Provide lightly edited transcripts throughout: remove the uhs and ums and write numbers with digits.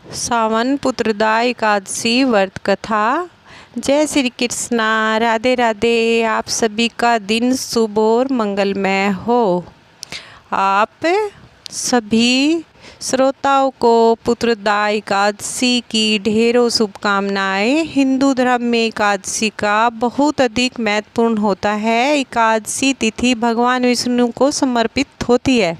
सावन पुत्रदा एकादशी व्रत कथा। जय श्री कृष्णा, राधे राधे। आप सभी का दिन शुभ और मंगलमय हो। आप सभी श्रोताओं को पुत्रदा एकादशी की ढेरों शुभकामनाएं। हिंदू धर्म में एकादशी का बहुत अधिक महत्वपूर्ण होता है। एकादशी तिथि भगवान विष्णु को समर्पित होती है।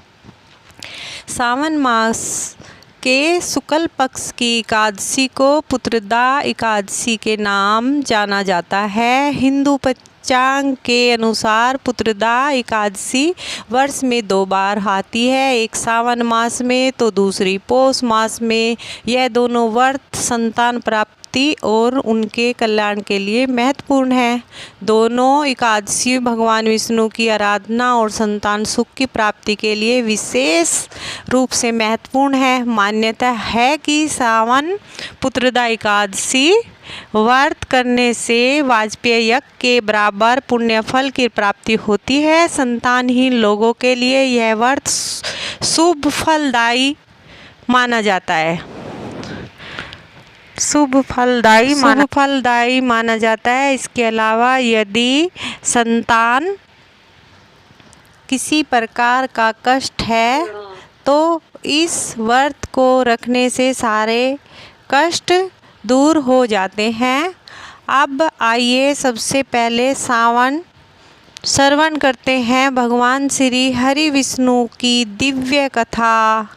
सावन मास के शुक्ल पक्ष की एकादशी को पुत्रदा एकादशी के नाम जाना जाता है। हिंदू पंचांग के अनुसार पुत्रदा एकादशी वर्ष में 2 बार आती है, एक सावन मास में तो दूसरी पौष मास में। यह दोनों व्रत संतान प्राप्ति और उनके कल्याण के लिए महत्वपूर्ण है। दोनों एकादशी भगवान विष्णु की आराधना और संतान सुख की प्राप्ति के लिए विशेष रूप से महत्वपूर्ण है। मान्यता है कि सावन पुत्रदा एकादशी व्रत करने से वाजपेय यज्ञ के बराबर पुण्य फल की प्राप्ति होती है। संतानहीन लोगों के लिए यह व्रत शुभ फलदायी माना जाता है। शुभ फलदायी माना जाता है। इसके अलावा यदि संतान किसी प्रकार का कष्ट है तो इस व्रत को रखने से सारे कष्ट दूर हो जाते हैं। अब आइए सबसे पहले श्रवण करते हैं भगवान श्री हरि विष्णु की दिव्य कथा।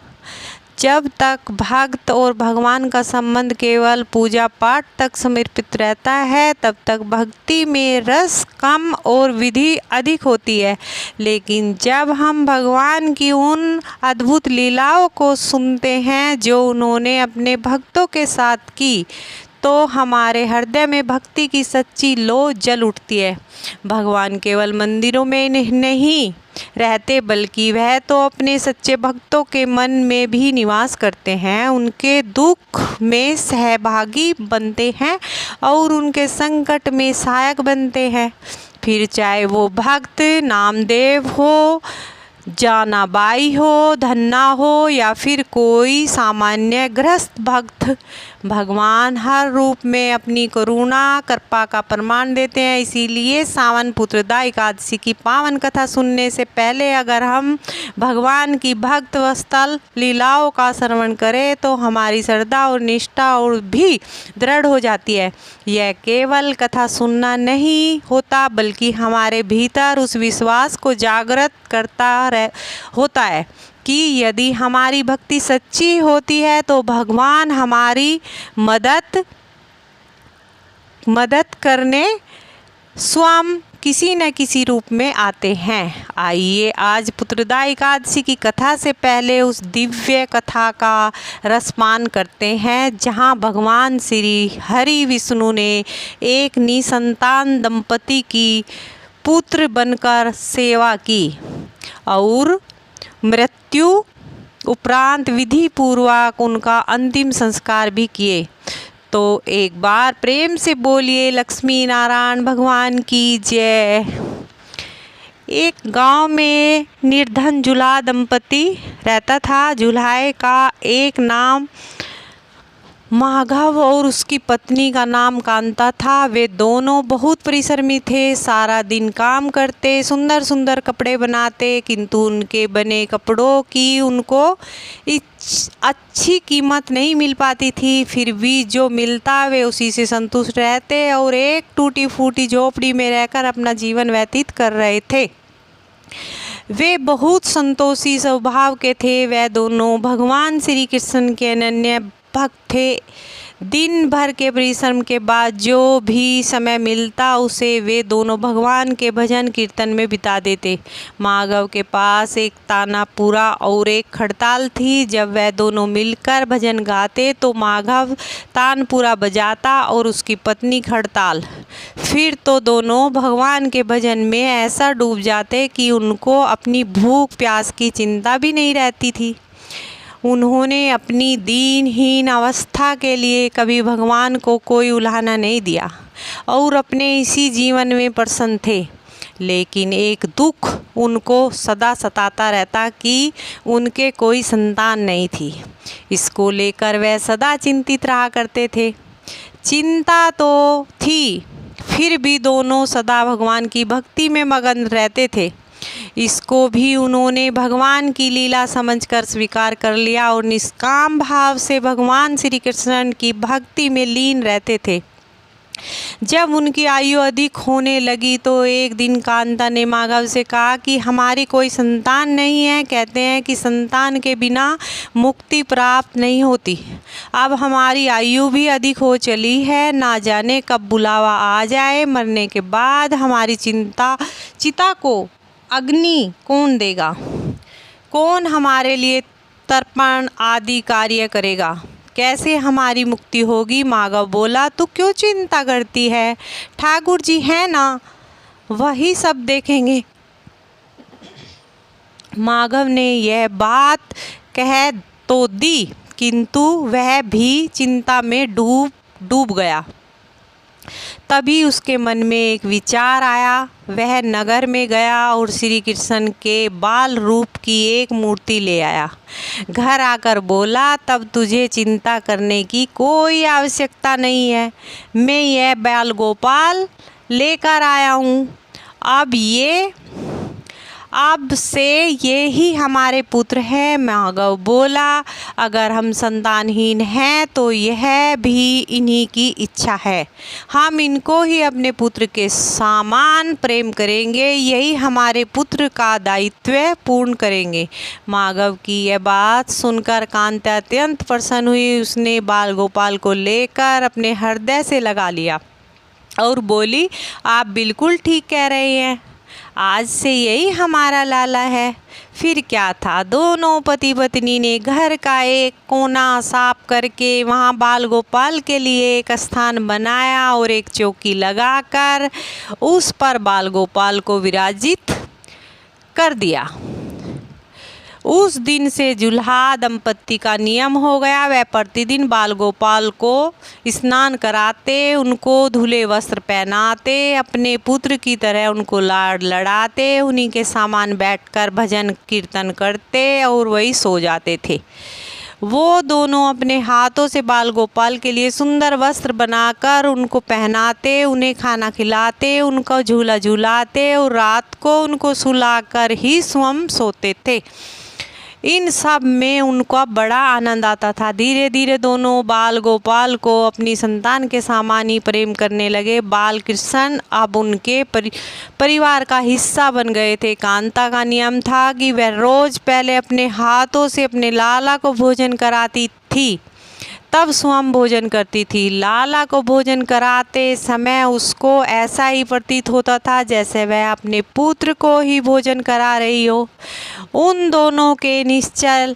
जब तक भक्त और भगवान का संबंध केवल पूजा पाठ तक समर्पित रहता है तब तक भक्ति में रस कम और विधि अधिक होती है। लेकिन जब हम भगवान की उन अद्भुत लीलाओं को सुनते हैं जो उन्होंने अपने भक्तों के साथ की तो हमारे हृदय में भक्ति की सच्ची लौ जल उठती है। भगवान केवल मंदिरों में नहीं रहते बल्कि वह तो अपने सच्चे भक्तों के मन में भी निवास करते हैं, उनके दुख में सहभागी बनते हैं और उनके संकट में सहायक बनते हैं। फिर चाहे वो भक्त नामदेव हो, जानाबाई हो, धन्ना हो या फिर कोई सामान्य गृहस्थ भक्त, भगवान हर रूप में अपनी करुणा कृपा का प्रमाण देते हैं। इसीलिए सावन पुत्रदा एकादशी की पावन कथा सुनने से पहले अगर हम भगवान की भक्त वत्सल लीलाओं का श्रवण करें तो हमारी श्रद्धा और निष्ठा और भी दृढ़ हो जाती है। यह केवल कथा सुनना नहीं होता बल्कि हमारे भीतर उस विश्वास को जागृत होता है कि यदि हमारी भक्ति सच्ची होती है तो भगवान हमारी मदद करने स्वयं किसी न किसी रूप में आते हैं। आइए आज पुत्रदा एकादशी की कथा से पहले उस दिव्य कथा का रसपान करते हैं जहां भगवान श्री हरि विष्णु ने एक निसंतान दंपति की पुत्र बनकर सेवा की और मृत्यु उपरांत विधि पूर्वक उनका अंतिम संस्कार भी किए। तो एक बार प्रेम से बोलिए लक्ष्मी नारायण भगवान की जय। एक गांव में निर्धन जुल्हा दंपति रहता था। जुल्हाए का एक नाम माघव और उसकी पत्नी का नाम कांता था। वे दोनों बहुत परिश्रमी थे, सारा दिन काम करते, सुंदर सुंदर कपड़े बनाते, किंतु उनके बने कपड़ों की उनको अच्छी कीमत नहीं मिल पाती थी। फिर भी जो मिलता वे उसी से संतुष्ट रहते और एक टूटी फूटी झोपड़ी में रहकर अपना जीवन व्यतीत कर रहे थे। वे बहुत संतोषी स्वभाव के थे। वह दोनों भगवान श्री कृष्ण के अनन्य भक्त थे। दिन भर के परिश्रम के बाद जो भी समय मिलता उसे वे दोनों भगवान के भजन कीर्तन में बिता देते। माघव के पास एक तानापुरा और एक खड़ताल थी। जब वह दोनों मिलकर भजन गाते तो माघव तानपुरा बजाता और उसकी पत्नी खड़ताल। फिर तो दोनों भगवान के भजन में ऐसा डूब जाते कि उनको अपनी भूख प्यास की चिंता भी नहीं रहती थी। उन्होंने अपनी दीनहीन अवस्था के लिए कभी भगवान को कोई उलाहना नहीं दिया और अपने इसी जीवन में प्रसन्न थे। लेकिन एक दुख उनको सदा सताता रहता कि उनके कोई संतान नहीं थी। इसको लेकर वह सदा चिंतित रहा करते थे। चिंता तो थी, फिर भी दोनों सदा भगवान की भक्ति में मगन रहते थे। इसको भी उन्होंने भगवान की लीला समझकर स्वीकार कर लिया और निष्काम भाव से भगवान श्री कृष्ण की भक्ति में लीन रहते थे। जब उनकी आयु अधिक होने लगी तो एक दिन कांता ने माधव से कहा कि हमारी कोई संतान नहीं है। कहते हैं कि संतान के बिना मुक्ति प्राप्त नहीं होती। अब हमारी आयु भी अधिक हो चली है, ना जाने कब बुलावा आ जाए। मरने के बाद हमारी चिता को अग्नि कौन देगा? कौन हमारे लिए तर्पण आदि कार्य करेगा? कैसे हमारी मुक्ति होगी? माधव बोला, तू क्यों चिंता करती है? ठाकुर जी है ना, वही सब देखेंगे। माधव ने यह बात कह तो दी, किंतु वह भी चिंता में डूब गया। तभी उसके मन में एक विचार आया। वह नगर में गया और श्री कृष्ण के बाल रूप की एक मूर्ति ले आया। घर आकर बोला, तब तुझे चिंता करने की कोई आवश्यकता नहीं है। मैं यह बाल गोपाल लेकर आया हूँ। अब से ये ही हमारे पुत्र हैं। माधव बोला, अगर हम संतानहीन हैं तो यह भी इन्हीं की इच्छा है। हम इनको ही अपने पुत्र के समान प्रेम करेंगे, यही हमारे पुत्र का दायित्व पूर्ण करेंगे। माधव की यह बात सुनकर कांता अत्यंत प्रसन्न हुई। उसने बाल गोपाल को लेकर अपने हृदय से लगा लिया और बोली, आप बिल्कुल ठीक कह रहे हैं, आज से यही हमारा लाला है। फिर क्या था, दोनों पति पत्नी ने घर का एक कोना साफ करके वहाँ बाल गोपाल के लिए एक स्थान बनाया और एक चौकी लगाकर उस पर बाल गोपाल को विराजित कर दिया। उस दिन से जुल्हा दंपत्ति का नियम हो गया। वह प्रतिदिन बाल गोपाल को स्नान कराते, उनको धुले वस्त्र पहनाते, अपने पुत्र की तरह उनको लाड लड़ाते, उन्हीं के सामान बैठकर भजन कीर्तन करते और वही सो जाते थे। वो दोनों अपने हाथों से बाल गोपाल के लिए सुंदर वस्त्र बनाकर उनको पहनाते, उन्हें खाना खिलाते, उनको झूला झूलाते और रात को उनको सुलाकर ही स्वयं सोते थे। इन सब में उनको बड़ा आनंद आता था। धीरे धीरे दोनों बाल गोपाल को अपनी संतान के समान ही प्रेम करने लगे। बाल कृष्ण अब उनके परिवार का हिस्सा बन गए थे। कांता का नियम था कि वह रोज पहले अपने हाथों से अपने लाला को भोजन कराती थी, तब स्वयं भोजन करती थी। लाला को भोजन कराते समय उसको ऐसा ही प्रतीत होता था जैसे वह अपने पुत्र को ही भोजन करा रही हो। उन दोनों के निश्चल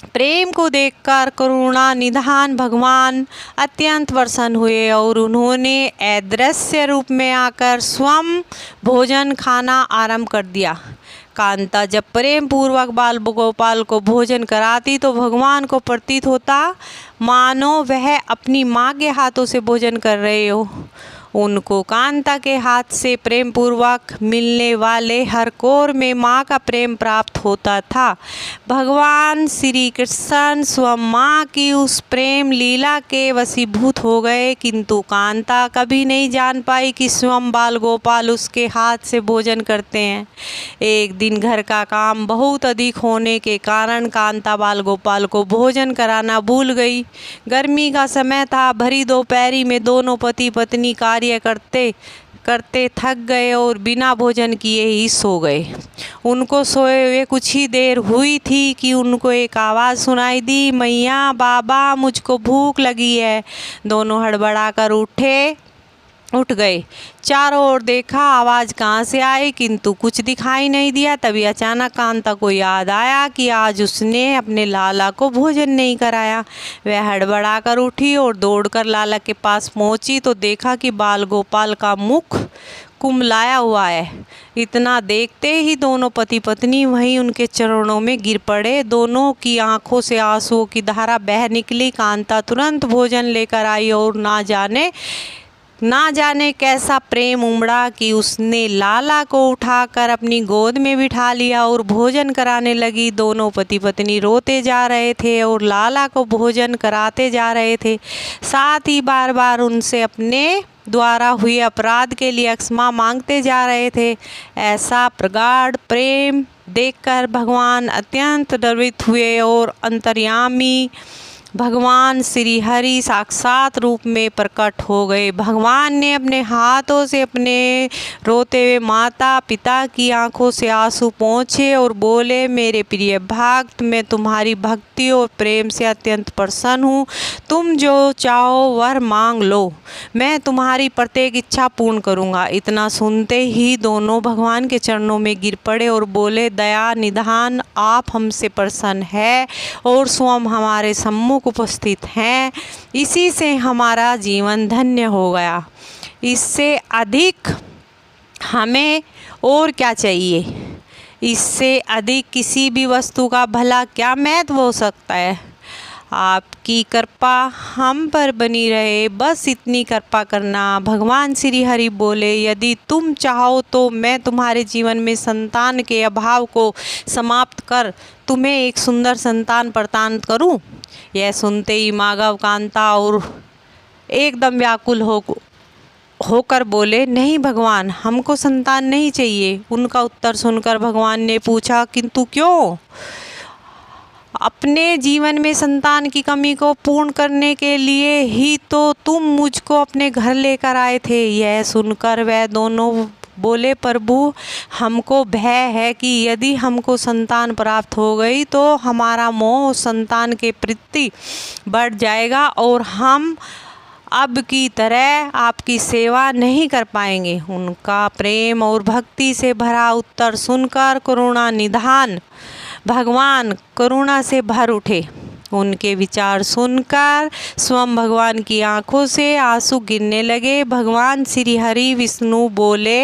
प्रेम को देखकर करुणा निधान भगवान अत्यंत प्रसन्न हुए और उन्होंने अदृश्य रूप में आकर स्वयं भोजन खाना आरंभ कर दिया। कांता जब प्रेम पूर्वक बाल गोपाल को भोजन कराती तो भगवान को प्रतीत होता मानो वह अपनी माँ के हाथों से भोजन कर रहे हो। उनको कांता के हाथ से प्रेम पूर्वक मिलने वाले हर कोर में माँ का प्रेम प्राप्त होता था। भगवान श्री कृष्ण स्वयं माँ की उस प्रेम लीला के वशीभूत हो गए, किंतु कांता कभी नहीं जान पाई कि स्वयं बाल गोपाल उसके हाथ से भोजन करते हैं। एक दिन घर का काम बहुत अधिक होने के कारण कांता बाल गोपाल को भोजन कराना भूल गई। गर्मी का समय था। भरी दोपहरी में दोनों पति पत्नी कार्य करते थक गए और बिना भोजन किए ही सो गए। उनको सोए हुए कुछ ही देर हुई थी कि उनको एक आवाज़ सुनाई दी, मैया बाबा मुझको भूख लगी है। दोनों हड़बड़ाकर उठ गए। चारों ओर देखा आवाज़ कहाँ से आई, किंतु कुछ दिखाई नहीं दिया। तभी अचानक कांता को याद आया कि आज उसने अपने लाला को भोजन नहीं कराया। वह हड़बड़ाकर उठी और दौड़कर लाला के पास पहुंची तो देखा कि बाल गोपाल का मुख कुम्हलाया हुआ है। इतना देखते ही दोनों पति पत्नी वहीं उनके चरणों में गिर पड़े। दोनों की आंखों से आंसुओं की धारा बह निकली। कांता तुरंत भोजन लेकर आई और ना जाने ना जाने कैसा प्रेम उमड़ा कि उसने लाला को उठाकर अपनी गोद में बिठा लिया और भोजन कराने लगी। दोनों पति पत्नी रोते जा रहे थे और लाला को भोजन कराते जा रहे थे। साथ ही बार बार उनसे अपने द्वारा हुए अपराध के लिए क्षमा मांगते जा रहे थे। ऐसा प्रगाढ़ प्रेम देखकर भगवान अत्यंत द्रवित हुए और अंतर्यामी भगवान श्री हरि साक्षात रूप में प्रकट हो गए। भगवान ने अपने हाथों से अपने रोते हुए माता पिता की आंखों से आंसू पोंछे और बोले, मेरे प्रिय भक्त, मैं तुम्हारी भक्ति और प्रेम से अत्यंत प्रसन्न हूँ। तुम जो चाहो वर मांग लो, मैं तुम्हारी प्रत्येक इच्छा पूर्ण करूँगा। इतना सुनते ही दोनों भगवान के चरणों में गिर पड़े और बोले, दया निधान, आप हमसे प्रसन्न है और स्वयं हमारे सम्मुख उपस्थित हैं। इसी से हमारा जीवन धन्य हो गया। इससे अधिक हमें और क्या चाहिए? इससे अधिक किसी भी वस्तु का भला क्या महत्व हो सकता है? आपकी कृपा हम पर बनी रहे, बस इतनी कृपा करना। भगवान श्री हरि बोले, यदि तुम चाहो तो मैं तुम्हारे जीवन में संतान के अभाव को समाप्त कर तुम्हें एक सुंदर संतान प्रदान करूं। यह सुनते ही माधव कांता और एकदम व्याकुल होकर बोले, नहीं भगवान, हमको संतान नहीं चाहिए। उनका उत्तर सुनकर भगवान ने पूछा, किंतु क्यों? अपने जीवन में संतान की कमी को पूर्ण करने के लिए ही तो तुम मुझको अपने घर लेकर आए थे। यह सुनकर वह दोनों बोले, प्रभु, हमको भय है कि यदि हमको संतान प्राप्त हो गई तो हमारा मोह संतान के प्रति बढ़ जाएगा और हम अब की तरह आपकी सेवा नहीं कर पाएंगे। उनका प्रेम और भक्ति से भरा उत्तर सुनकर करुणा निधान भगवान करुणा से भर उठे। उनके विचार सुनकर स्वयं भगवान की आंखों से आंसू गिरने लगे। भगवान श्री हरि विष्णु बोले,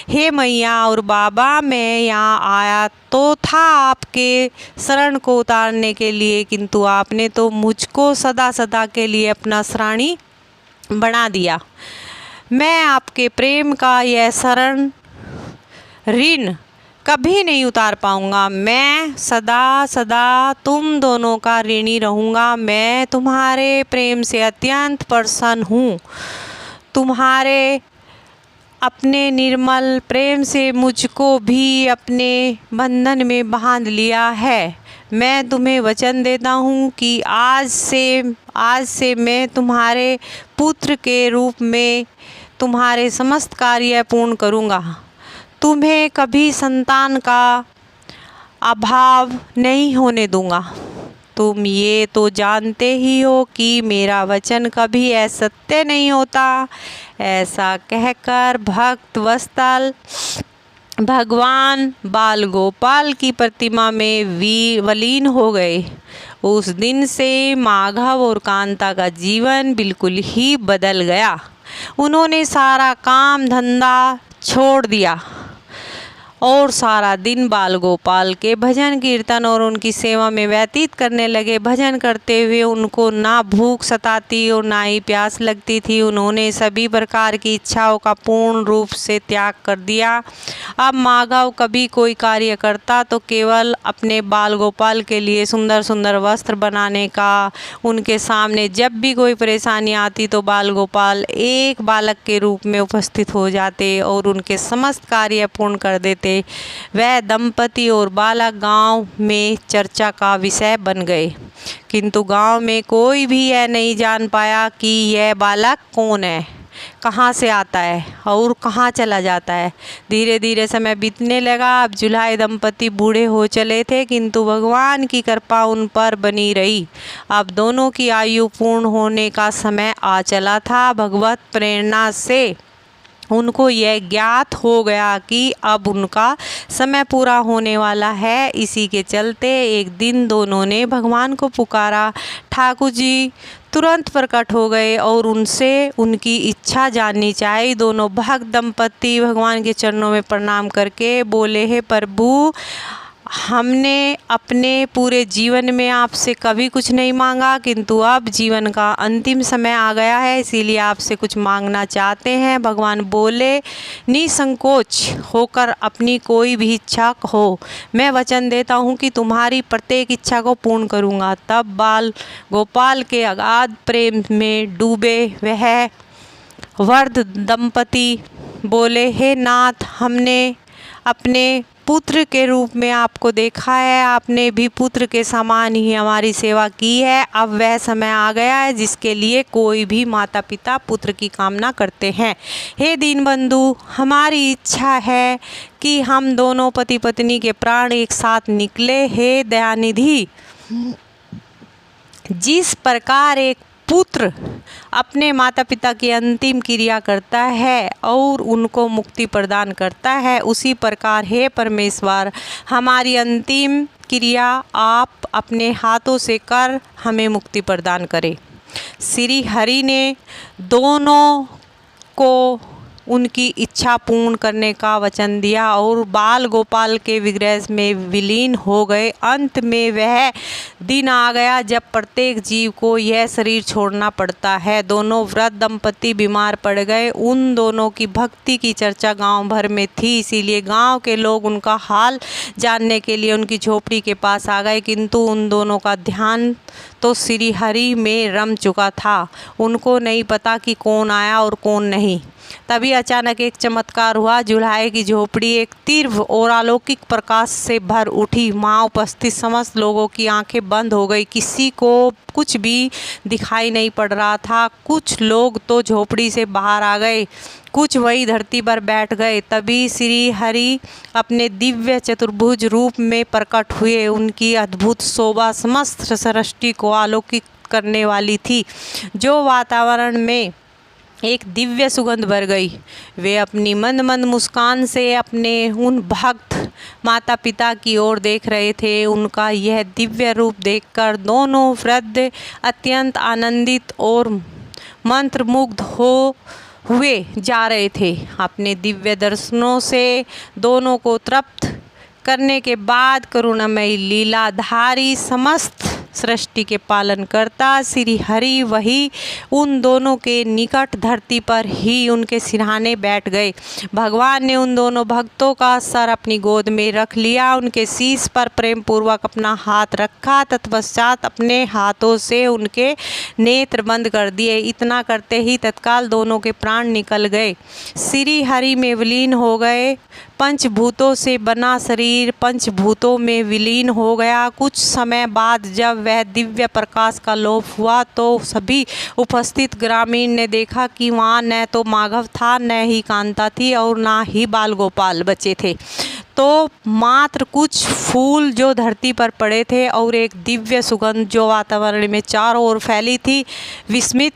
हे मैया और बाबा, मैं यहाँ आया तो था आपके शरण को उतारने के लिए, किंतु आपने तो मुझको सदा सदा के लिए अपना शरणी बना दिया। मैं आपके प्रेम का यह शरण ऋण कभी नहीं उतार पाऊँगा। मैं सदा सदा तुम दोनों का ऋणी रहूँगा। मैं तुम्हारे प्रेम से अत्यंत प्रसन्न हूँ। तुम्हारे अपने निर्मल प्रेम से मुझको भी अपने बंधन में बांध लिया है। मैं तुम्हें वचन देता हूँ कि आज से मैं तुम्हारे पुत्र के रूप में तुम्हारे समस्त कार्य पूर्ण करूँगा। तुम्हें कभी संतान का अभाव नहीं होने दूंगा। तुम ये तो जानते ही हो कि मेरा वचन कभी असत्य नहीं होता। ऐसा कहकर भक्त वत्सल भगवान बाल गोपाल की प्रतिमा में विलीन हो गए। उस दिन से माधव और कांता का जीवन बिल्कुल ही बदल गया। उन्होंने सारा काम धंधा छोड़ दिया और सारा दिन बाल गोपाल के भजन कीर्तन और उनकी सेवा में व्यतीत करने लगे। भजन करते हुए उनको ना भूख सताती और ना ही प्यास लगती थी। उन्होंने सभी प्रकार की इच्छाओं का पूर्ण रूप से त्याग कर दिया। अब माधव कभी कोई कार्य करता तो केवल अपने बाल गोपाल के लिए सुंदर सुंदर वस्त्र बनाने का। उनके सामने जब भी कोई परेशानी आती तो बाल गोपाल एक बालक के रूप में उपस्थित हो जाते और उनके समस्त कार्य पूर्ण कर देते। वह दंपति और बालक गांव में चर्चा का विषय बन गए, किंतु गांव में कोई भी यह नहीं जान पाया कि यह बालक कौन है, कहाँ से आता है और कहाँ चला जाता है। धीरे धीरे समय बीतने लगा। अब जुलाहे दंपति बूढ़े हो चले थे, किंतु भगवान की कृपा उन पर बनी रही। अब दोनों की आयु पूर्ण होने का समय आ चला था। भगवत प्रेरणा से उनको यह ज्ञात हो गया कि अब उनका समय पूरा होने वाला है। इसी के चलते एक दिन दोनों ने भगवान को पुकारा। ठाकुर जी तुरंत प्रकट हो गए और उनसे उनकी इच्छा जाननी चाहिए। दोनों भक्त दंपति भगवान के चरणों में प्रणाम करके बोले, हे प्रभु, हमने अपने पूरे जीवन में आपसे कभी कुछ नहीं मांगा, किंतु अब जीवन का अंतिम समय आ गया है, इसीलिए आपसे कुछ मांगना चाहते हैं। भगवान बोले, निसंकोच होकर अपनी कोई भी इच्छा हो, मैं वचन देता हूँ कि तुम्हारी प्रत्येक इच्छा को पूर्ण करूँगा। तब बाल गोपाल के अगाध प्रेम में डूबे वह वृद्ध दंपति बोले, हे नाथ, हमने अपने पुत्र के रूप में आपको देखा है, आपने भी पुत्र के समान ही हमारी सेवा की है। अब वह समय आ गया है जिसके लिए कोई भी माता पिता पुत्र की कामना करते हैं। हे दीनबंधु, हमारी इच्छा है कि हम दोनों पति पत्नी के प्राण एक साथ निकले। हे दयानिधि, जिस प्रकार एक पुत्र अपने माता पिता की अंतिम क्रिया करता है और उनको मुक्ति प्रदान करता है, उसी प्रकार हे परमेश्वर, हमारी अंतिम क्रिया आप अपने हाथों से कर हमें मुक्ति प्रदान करें। श्री हरि ने दोनों को उनकी इच्छा पूर्ण करने का वचन दिया और बाल गोपाल के विग्रह में विलीन हो गए। अंत में वह दिन आ गया जब प्रत्येक जीव को यह शरीर छोड़ना पड़ता है। दोनों वृद्ध दंपति बीमार पड़ गए। उन दोनों की भक्ति की चर्चा गांव भर में थी, इसीलिए गांव के लोग उनका हाल जानने के लिए उनकी झोपड़ी के पास आ गए, किंतु उन दोनों का ध्यान तो श्री हरि में रम चुका था। उनको नहीं पता कि कौन आया और कौन नहीं। तभी अचानक एक चमत्कार हुआ। जुल्हाए की झोपड़ी एक तीव्र और अलौकिक प्रकाश से भर उठी। वहाँ उपस्थित समस्त लोगों की आंखें बंद हो गई। किसी को कुछ भी दिखाई नहीं पड़ रहा था। कुछ लोग तो झोपड़ी से बाहर आ गए, कुछ वही धरती पर बैठ गए। तभी श्री हरि अपने दिव्य चतुर्भुज रूप में प्रकट हुए। उनकी अद्भुत शोभा समस्त सृष्टि को आलोकित करने वाली थी, जो वातावरण में एक दिव्य सुगंध भर गई। वे अपनी मंद मंद मुस्कान से अपने उन भक्त माता पिता की ओर देख रहे थे। उनका यह दिव्य रूप देखकर दोनों वृद्ध अत्यंत आनंदित और मंत्रमुग्ध हुए जा रहे थे। अपने दिव्य दर्शनों से दोनों को तृप्त करने के बाद करुणामयी लीलाधारी समस्त सृष्टि के पालन करता श्री हरि वही उन दोनों के निकट धरती पर ही उनके सिरहाने बैठ गए। भगवान ने उन दोनों भक्तों का सर अपनी गोद में रख लिया, उनके शीश पर प्रेम पूर्वक अपना हाथ रखा, तत्पश्चात अपने हाथों से उनके नेत्र बंद कर दिए। इतना करते ही तत्काल दोनों के प्राण निकल गए, श्री हरि में विलीन हो गए। पंचभूतों से बना शरीर पंचभूतों में विलीन हो गया। कुछ समय बाद जब वह दिव्य प्रकाश का लोप हुआ तो सभी उपस्थित ग्रामीण ने देखा कि वहाँ न तो माधव था, न ही कांता थी और न ही बाल गोपाल बचे थे, तो मात्र कुछ फूल जो धरती पर पड़े थे और एक दिव्य सुगंध जो वातावरण में चारों ओर फैली थी। विस्मित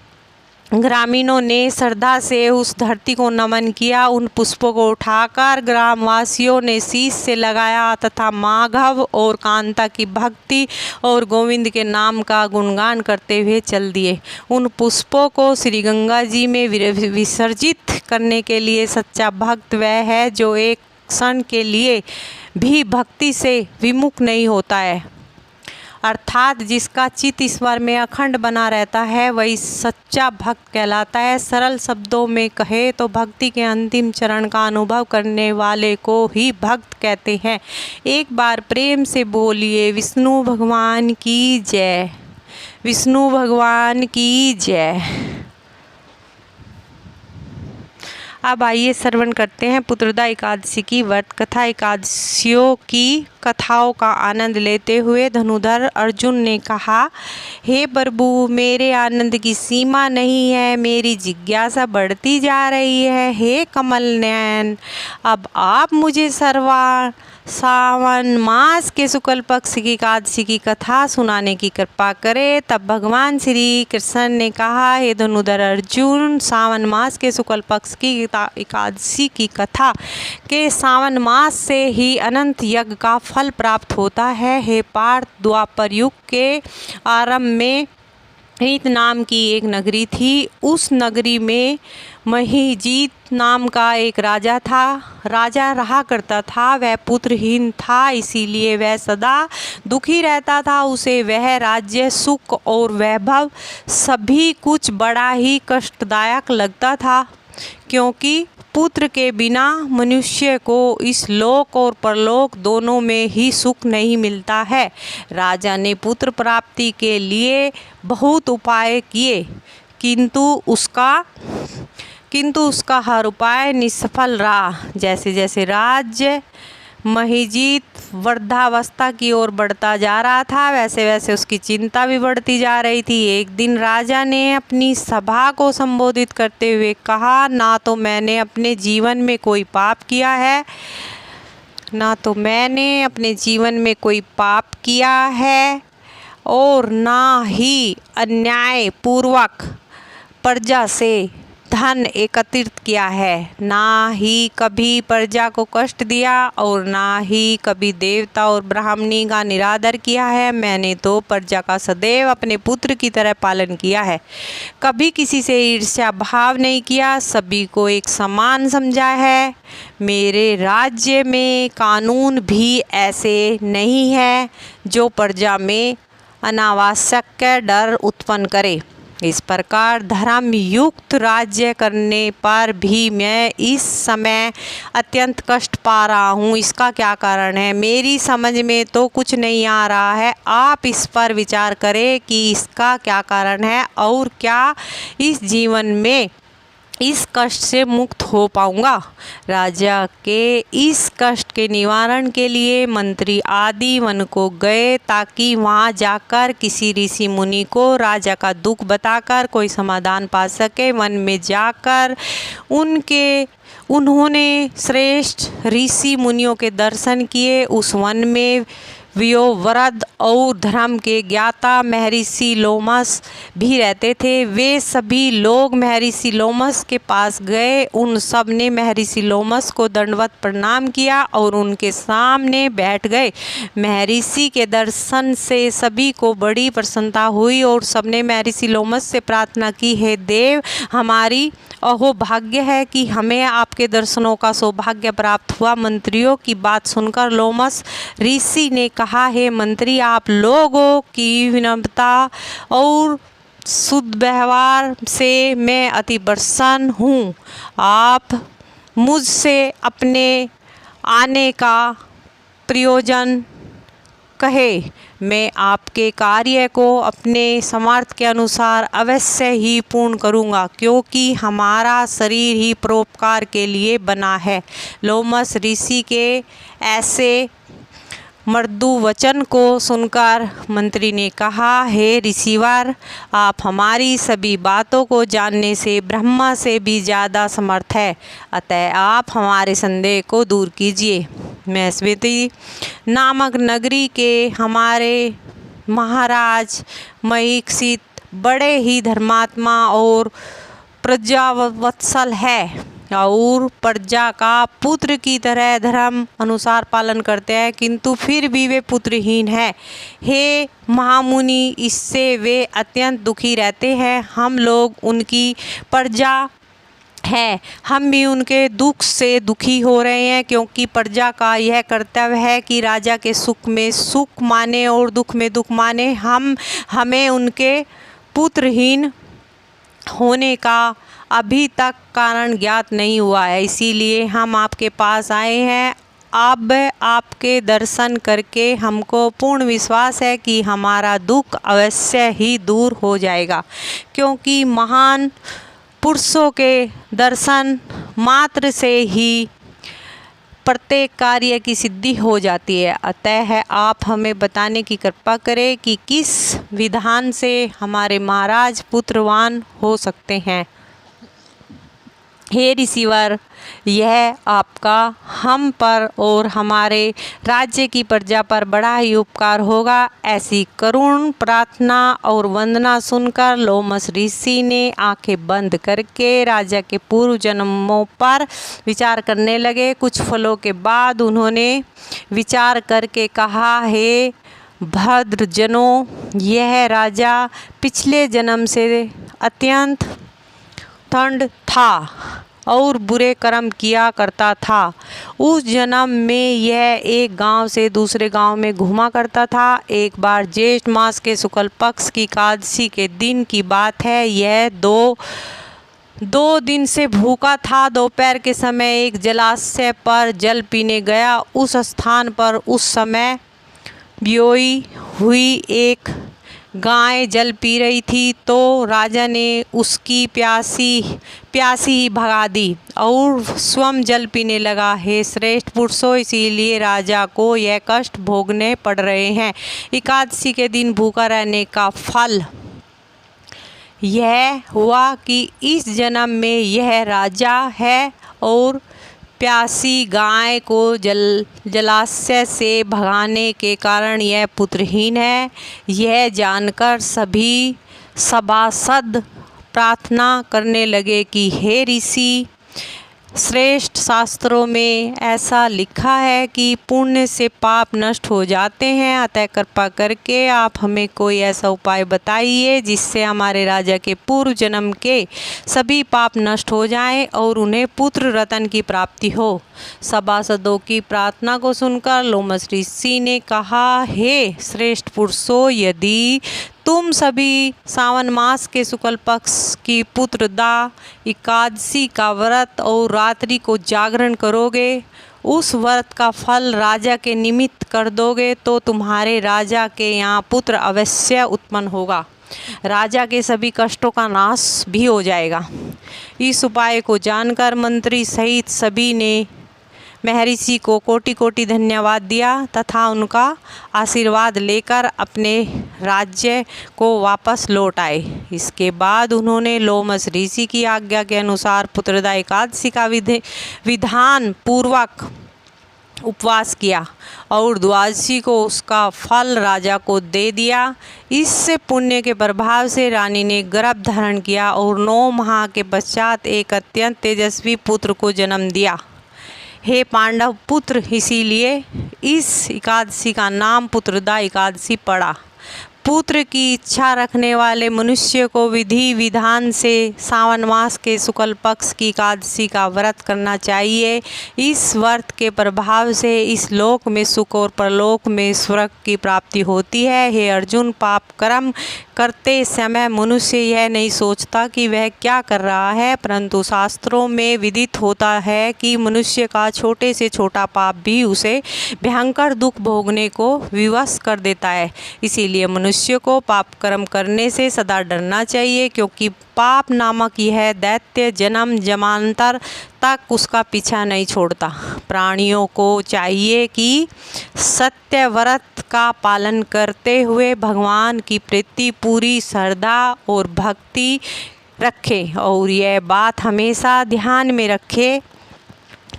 ग्रामीणों ने श्रद्धा से उस धरती को नमन किया। उन पुष्पों को उठाकर ग्रामवासियों ने शीश से लगाया तथा माधव और कांता की भक्ति और गोविंद के नाम का गुणगान करते हुए चल दिए। उन पुष्पों को श्री गंगा जी में विसर्जित करने के लिए सच्चा भक्त वह है जो एक क्षण के लिए भी भक्ति से विमुख नहीं होता है, अर्थात जिसका चित्त ईश्वर में अखंड बना रहता है, वही सच्चा भक्त कहलाता है। सरल शब्दों में कहे तो भक्ति के अंतिम चरण का अनुभव करने वाले को ही भक्त कहते हैं। एक बार प्रेम से बोलिए, विष्णु भगवान की जय, विष्णु भगवान की जय। अब आइए श्रवण करते हैं पुत्रदा एकादशी की व्रत कथा। एकादशियों की कथाओं का आनंद लेते हुए धनुधर अर्जुन ने कहा, हे प्रभु, मेरे आनंद की सीमा नहीं है, मेरी जिज्ञासा बढ़ती जा रही है। हे कमल नयन, अब आप मुझे सावन मास के शुक्ल पक्ष की एकादशी की कथा सुनाने की कृपा करें। तब भगवान श्री कृष्ण ने कहा, हे धनुधर अर्जुन, सावन मास के शुक्ल पक्ष की एकादशी की कथा के सावन मास से ही अनंत यज्ञ का फल प्राप्त होता है। हे पार्थ, द्वापर युग के आरंभ में ईत नाम की एक नगरी थी। उस नगरी में महिजीत नाम का एक राजा था। राजा रहा करता था, वह पुत्रहीन था, इसीलिए वह सदा दुखी रहता था। उसे वह राज्य, सुख और वैभव सभी कुछ बड़ा ही कष्टदायक लगता था, क्योंकि पुत्र के बिना मनुष्य को इस लोक और परलोक दोनों में ही सुख नहीं मिलता है। राजा ने पुत्र प्राप्ति के लिए बहुत उपाय किए, किंतु उसका हर उपाय निष्फल रहा। जैसे जैसे राज्य महिजीत वृद्धावस्था की ओर बढ़ता जा रहा था, वैसे वैसे उसकी चिंता भी बढ़ती जा रही थी। एक दिन राजा ने अपनी सभा को संबोधित करते हुए कहा, ना तो मैंने अपने जीवन में कोई पाप किया है और ना ही अन्याय पूर्वक प्रजा से धन एकत्रित किया है, ना ही कभी प्रजा को कष्ट दिया और ना ही कभी देवता और ब्राह्मणी का निरादर किया है। मैंने तो प्रजा का सदैव अपने पुत्र की तरह पालन किया है, कभी किसी से ईर्ष्या भाव नहीं किया, सभी को एक समान समझा है। मेरे राज्य में कानून भी ऐसे नहीं है जो प्रजा में अनावश्यक डर उत्पन्न करे। इस प्रकार धर्म युक्त राज्य करने पर भी मैं इस समय अत्यंत कष्ट पा रहा हूँ। इसका क्या कारण है? मेरी समझ में तो कुछ नहीं आ रहा है। आप इस पर विचार करें कि इसका क्या कारण है और क्या इस जीवन में इस कष्ट से मुक्त हो पाऊंगा। राजा के इस कष्ट के निवारण के लिए मंत्री आदि वन को गए, ताकि वहां जाकर किसी ऋषि मुनि को राजा का दुख बताकर कोई समाधान पा सके। वन में जाकर उन्होंने श्रेष्ठ ऋषि मुनियों के दर्शन किए। उस वन में व्योवृद्ध और धर्म के ज्ञाता महर्षि लोमस भी रहते थे। वे सभी लोग महर्षि लोमस के पास गए। उन सब ने महर्षि लोमस को दंडवत प्रणाम किया और उनके सामने बैठ गए। महर्षि के दर्शन से सभी को बड़ी प्रसन्नता हुई और सबने महर्षि लोमस से प्रार्थना की, हे देव, हमारी अहोभाग्य है कि हमें आपके दर्शनों का सौभाग्य प्राप्त हुआ। मंत्रियों की बात सुनकर लोमस ऋषि ने कहा, हे मंत्री, आप लोगों की विनम्रता और शुद्ध व्यवहार से मैं अति प्रसन्न हूँ। आप मुझसे अपने आने का प्रयोजन कहे, मैं आपके कार्य को अपने समर्थ के अनुसार अवश्य ही पूर्ण करूँगा, क्योंकि हमारा शरीर ही परोपकार के लिए बना है। लोमस ऋषि के ऐसे मृदु वचन को सुनकर मंत्री ने कहा, हे ऋषिवर, आप हमारी सभी बातों को जानने से ब्रह्मा से भी ज़्यादा समर्थ है, अतः आप हमारे संदेह को दूर कीजिए। मैस्वेती नामक नगरी के हमारे महाराज महीक्षित बड़े ही धर्मात्मा और प्रजावत्सल है और प्रजा का पुत्र की तरह धर्म अनुसार पालन करते हैं, किंतु फिर भी वे पुत्रहीन हैं। हे महामुनि, इससे वे अत्यंत दुखी रहते हैं। हम लोग उनकी प्रजा है, हम भी उनके दुख से दुखी हो रहे हैं, क्योंकि प्रजा का यह कर्तव्य है कि राजा के सुख में सुख माने और दुख में दुख माने। हमें उनके पुत्रहीन होने का अभी तक कारण ज्ञात नहीं हुआ है, इसीलिए हम आपके पास आए हैं। अब आपके दर्शन करके हमको पूर्ण विश्वास है कि हमारा दुख अवश्य ही दूर हो जाएगा, क्योंकि महान पुरुषों के दर्शन मात्र से ही प्रत्येक कार्य की सिद्धि हो जाती है। अतः आप हमें बताने की कृपा करें कि किस विधान से हमारे महाराज पुत्रवान हो सकते हैं। हे ऋषिवर, यह आपका हम पर और हमारे राज्य की प्रजा पर बड़ा ही उपकार होगा। ऐसी करुण प्रार्थना और वंदना सुनकर लोमस ऋषि ने आंखें बंद करके राजा के पूर्व जन्मों पर विचार करने लगे। कुछ फलों के बाद उन्होंने विचार करके कहा, हे भद्रजनों, यह राजा पिछले जन्म से अत्यंत ठंड था और बुरे कर्म किया करता था। उस जन्म में यह एक गांव से दूसरे गांव में घूमा करता था। एक बार ज्येष्ठ मास के शुक्ल पक्ष की एकादशी के दिन की बात है। यह दो दिन से भूखा था। दोपहर के समय एक जलाशय पर जल पीने गया। उस स्थान पर उस समय ब्योई हुई एक गाय जल पी रही थी, तो राजा ने उसकी प्यासी ही भगा दी और स्वयं जल पीने लगा। हे श्रेष्ठ पुरुषों, इसीलिए राजा को यह कष्ट भोगने पड़ रहे हैं। एकादशी के दिन भूखा रहने का फल यह हुआ कि इस जन्म में यह राजा है और प्यासी गाय को जलाशय से भगाने के कारण यह पुत्रहीन है। यह जानकर सभी सभासद प्रार्थना करने लगे कि हे ऋषि श्रेष्ठ, शास्त्रों में ऐसा लिखा है कि पुण्य से पाप नष्ट हो जाते हैं, अतः कृपा करके आप हमें कोई ऐसा उपाय बताइए जिससे हमारे राजा के पूर्व जन्म के सभी पाप नष्ट हो जाएं और उन्हें पुत्र रत्न की प्राप्ति हो। सभासदों की प्रार्थना को सुनकर लोमश ऋषि ने कहा, हे श्रेष्ठ पुरुषों, यदि तुम सभी सावन मास के शुक्ल पक्ष की पुत्रदा एकादशी का व्रत और रात्रि को जागरण करोगे, उस व्रत का फल राजा के निमित्त कर दोगे, तो तुम्हारे राजा के यहाँ पुत्र अवश्य उत्पन्न होगा। राजा के सभी कष्टों का नाश भी हो जाएगा। इस उपाय को जानकर मंत्री सहित सभी ने महर्षि को कोटि कोटि धन्यवाद दिया तथा उनका आशीर्वाद लेकर अपने राज्य को वापस लौट आए। इसके बाद उन्होंने लोमश ऋषि की आज्ञा के अनुसार पुत्रदा एकादशी का विधान पूर्वक उपवास किया और द्वादशी को उसका फल राजा को दे दिया। इससे पुण्य के प्रभाव से रानी ने गर्भ धारण किया और 9 माह के पश्चात एक अत्यंत तेजस्वी पुत्र को जन्म दिया। हे पांडव पुत्र, इसीलिए इस एकादशी का नाम पुत्रदा एकादशी पड़ा। पुत्र की इच्छा रखने वाले मनुष्य को विधि विधान से सावन मास के शुक्ल पक्ष की एकादशी का व्रत करना चाहिए। इस व्रत के प्रभाव से इस लोक में सुख और परलोक में स्वर्ग की प्राप्ति होती है। हे अर्जुन, पाप कर्म करते समय मनुष्य यह नहीं सोचता कि वह क्या कर रहा है, परंतु शास्त्रों में विदित होता है कि मनुष्य का छोटे से छोटा पाप भी उसे भयंकर दुख भोगने को विवश कर देता है। इसीलिए मनुष्य को पाप कर्म करने से सदा डरना चाहिए, क्योंकि पाप नामक यह दैत्य जन्म जन्मांतर तक उसका पीछा नहीं छोड़ता। प्राणियों को चाहिए कि सत्य व्रत का पालन करते हुए भगवान की प्रीति, पूरी श्रद्धा और भक्ति रखें और यह बात हमेशा ध्यान में रखें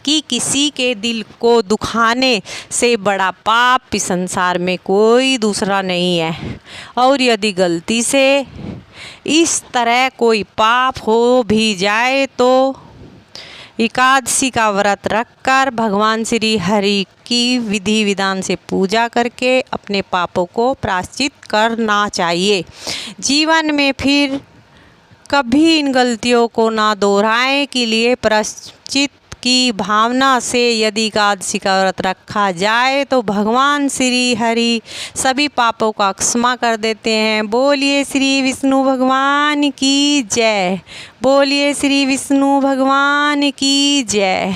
कि किसी के दिल को दुखाने से बड़ा पाप इस संसार में कोई दूसरा नहीं है। और यदि गलती से इस तरह कोई पाप हो भी जाए तो एकादशी का व्रत रखकर भगवान श्री हरि की विधि विधान से पूजा करके अपने पापों को प्रायश्चित करना चाहिए। जीवन में फिर कभी इन गलतियों को ना दोहराएं के लिए प्रायश्चित की भावना से यदि एकादशी का व्रत रखा जाए तो भगवान श्री हरि सभी पापों का क्षमा कर देते हैं। बोलिए श्री विष्णु भगवान की जय। बोलिए श्री विष्णु भगवान की जय।